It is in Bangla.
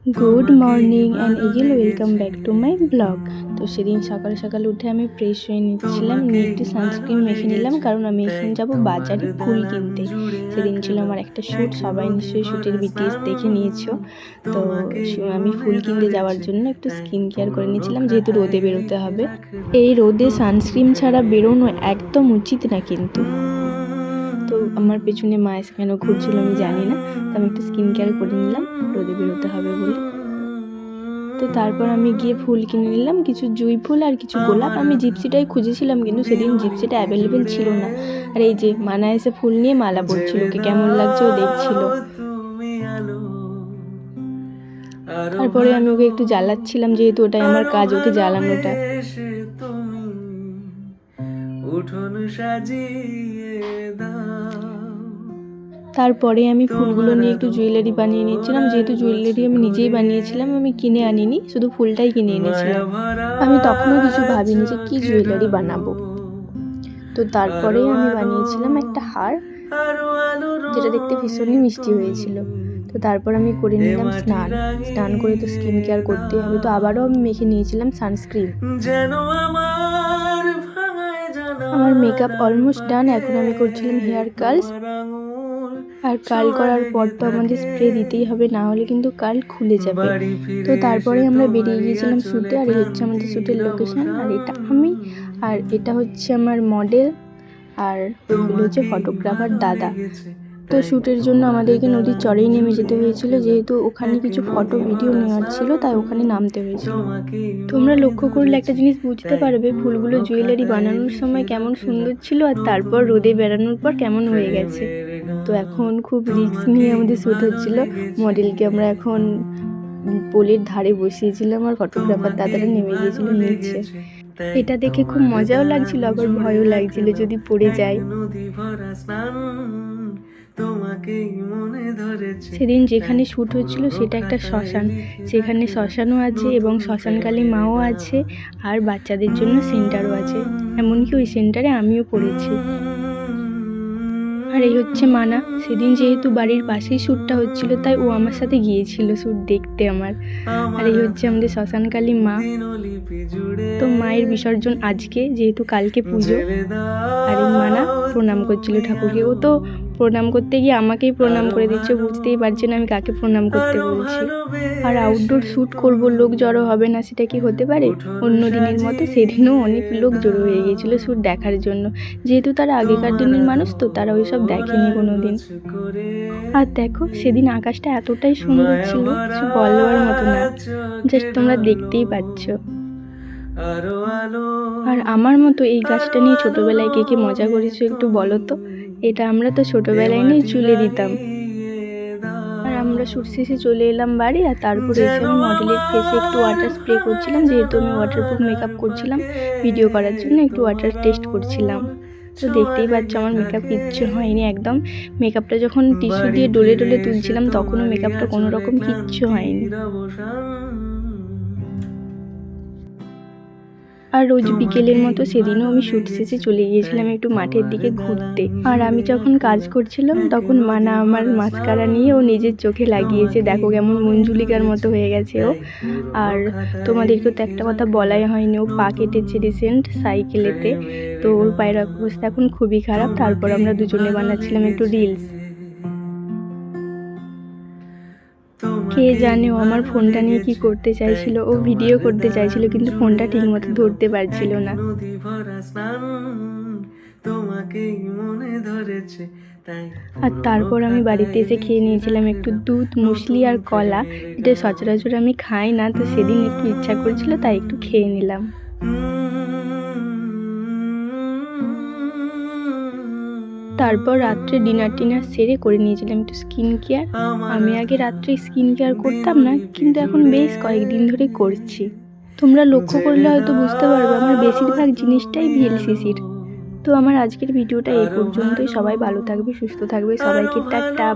Good morning and again welcome back to my blog. তো সেদিন সকাল সকাল উঠে আমি ফ্রেশ হয়ে নিচ্ছিলাম, নিয়ে একটু সানস্ক্রিন মেখে নিলাম, কারণ আমি এখন যাব বাজারে ফুল কিনতে। সেদিন ছিল আমার একটা শ্যুট, সবাই নিশ্চয়ই শ্যুটের বিটিএস দেখে নিয়েছো। তো আমি ফুল কিনতে যাওয়ার জন্য একটু স্কিন কেয়ার করে নিয়েছিলাম, যেহেতু রোদে বেরোতে হবে। এই রোদে সানস্ক্রিন ছাড়া বেরোনো একদম উচিত না কিন্তু। তো আমার পেছনে মা এসে কেন ঘুরছিল আমি জানি না, তো আমি একটু স্কিন কেয়ার করে নিলাম রোদে বেরোতে হবে বলে। তো তারপর আমি গিয়ে ফুল কিনে নিলাম, কিছু জুঁই ফুল আর কিছু গোলাপ। আমি জিপসিটাই খুঁজেছিলাম, কিন্তু সেদিন জিপসিটা অ্যাভেলেবেল ছিল না। আর এই যে মানা এসে ফুল নিয়ে মালা পড়ছিল, ওকে কেমন লাগছে ও দেখছিল। তারপরে আমি ওকে একটু জ্বালাচ্ছিলাম, যেহেতু ওটাই আমার কাজ, ওকে জ্বালানোটা। তারপরে আমি ফুলগুলো নিয়ে একটু জুয়েলারি বানিয়ে নিয়েছিলাম, যেহেতু জুয়েলারি আমি নিজেই বানিয়েছিলাম, আমি কিনে আনিনি, শুধু ফুলটাই কিনে এনেছিলাম। আমি তখনও কিছু ভাবিনি যে কি জুয়েলারি বানাবো। তো তারপরেই আমি বানিয়েছিলাম একটা হার, যেটা দেখতে ভীষণই মিষ্টি হয়েছিল। তো তারপর আমি করে নিলাম স্নান করে তো স্কিন কেয়ার করতেই হবে। তো আবারও আমি মেখে নিয়েছিলাম সানস্ক্রিন। আমার মেকআপ অলমোস্ট ডান। এখন আমি করছিলাম হেয়ার কার্লস, আর কার্ল করার পর তো আমাদের স্প্রে দিতেই হবে, না হলে কিন্তু কার্ল খুলে যাবে। তো তারপরে আমরা বেরিয়ে গিয়েছিলাম শ্যুটে, আর এই হচ্ছে আমাদের শ্যুটের লোকেশন। আর এটা আমি, আর এটা হচ্ছে আমার মডেল, আর ওইগুলো হচ্ছে ফটোগ্রাফার দাদা। তো শ্যুটের জন্য আমাদেরকে নদীর চরেই নেমে যেতে হয়েছিল, যেহেতু ওখানে কিছু ফটো ভিডিও নেওয়ার ছিল, তাই ওখানে নামতে হয়েছিল। তোমরা লক্ষ্য করলে একটা জিনিস বুঝতে পারবে, ফুলগুলো জুয়েলারি বানানোর সময় কেমন সুন্দর ছিল, আর তারপর রোদে বেরানোর পর কেমন হয়ে গেছে। তো এখন খুব রিস্ক নিয়ে আমাদের শ্যুট হচ্ছিল। মডেলকে আমরা এখন পোলের ধারে বসিয়েছিলাম, আর ফটোগ্রাফার দাদারা নেমে গিয়েছিল নিচে। এটা দেখে খুব মজাও লাগছিল, আবার ভয়ও লাগছিল যদি পড়ে যায়। সেদিন যেখানে শ্যুট হচ্ছিল সেটা একটা শ্মশান, সেখানে শ্মশানও আছে এবং শ্মশানকালী মাও আছে, আর বাচ্চাদের জন্য সেন্টারও আছে। এমনকি ওই সেন্টারে আমিও পড়েছি। আর এই হচ্ছে মানা। সেদিন যেহেতু বাড়ির পাশেই শ্যুটটা হচ্ছিল, তাই ও আমার সাথে গিয়েছিল শ্যুট দেখতে আমার। আর এই হচ্ছে আমাদের শ্মশানকালী মা। তো মায়ের বিসর্জন আজকে, যেহেতু কালকে পুজো। আর এই মানা প্রণাম করছিল ঠাকুরকে। ও তো প্রণাম করতে গিয়ে আমাকেই প্রণাম করে দিচ্ছে, বুঝতেই পারছে না আমি কাকে প্রণাম করতে বলছি। আর আউটডোর শ্যুট করব, লোক জড়ো হবে না, সেটা কি হতে পারে? অন্য দিনের মতো সেদিনও অনেক লোক জড়ো হয়ে গিয়েছিল শ্যুট দেখার জন্য, যেহেতু তারা আগেকার দিনের মানুষ, তো তারা ওইসব দেখেনি কোনো দিন। আর দেখো সেদিন আকাশটা এতটাই সুন্দর ছিল, কিছু বলার মতো না, জাস্ট তোমরা দেখতেই পাচ্ছ। আর আমার মতো এই গাছটা নিয়ে ছোটবেলায় কে কে মজা করেছো একটু বলো তো। এটা আমরা তো ছোটবেলায় নিয়ে চুলে দিতাম। আর আমরা শ্যুট শেষে চলে এলাম বাড়ি, আর তারপরে এসে আমি মডেলের ফেসে একটু ওয়াটার স্প্রে করছিলাম, যেহেতু আমি ওয়াটারপ্রুফ মেকআপ করছিলাম ভিডিও করার জন্য, একটু ওয়াটার টেস্ট করছিলাম। তো দেখতেই পাচ্ছ আমার মেকআপ কিচ্ছু হয়নি একদম। মেকআপটা যখন টিস্যু দিয়ে ডলে ডলে তুলছিলাম, তখনও মেকআপটা কোনো রকম কিচ্ছু হয়নি। আর রোজ বিকেলের মতো সেদিনও আমি শ্যুট শেষে চলে গিয়েছিলাম একটু মাঠের দিকে ঘুরতে। আর আমি যখন কাজ করছিলাম তখন মানা আমার মাস্কারা নিয়ে ও নিজের চোখে লাগিয়েছে, দেখো কেমন মঞ্জুলিকার মতো হয়ে গেছে ও। আর তোমাদেরকে তো একটা কথা বলাই হয়নি, ও পা কেটেছে রিসেন্ট সাইকেলেতে, তো ওর পায়ের অবস্থা এখন খুবই খারাপ। তারপর আমরা দুজনে বানাচ্ছিলাম একটু রিলস। কে জানে ও আমার ফোনটা নিয়ে কি করতে চাইছিল, ও ভিডিও করতে চাইছিল, কিন্তু ফোনটা ঠিকমতো ধরতে পারছিল না। আর তারপর আমি বাড়িতে এসে খেয়ে নিয়েছিলাম একটু দুধ, মুসলি আর কলা, যেটা সচরাচর আমি খাই না, তো সেদিন একটু ইচ্ছা করছিল তাই একটু খেয়ে নিলাম। তারপর রাত্রে ডিনার সেরে করে নিয়েছিলাম একটু স্কিন কেয়ার। আমি আগে রাত্রে স্কিন কেয়ার করতাম না, কিন্তু এখন বেশ কয়েকদিন ধরে করছি। তোমরা লক্ষ্য করলে হয়তো বুঝতে পারবে আমার বেশিরভাগ জিনিসটাই ভিএলসিসির। তো আমার আজকের ভিডিওটা এই পর্যন্তই। সবাই ভালো থাকবে, সুস্থ থাকবে, সবাইকে টাটা।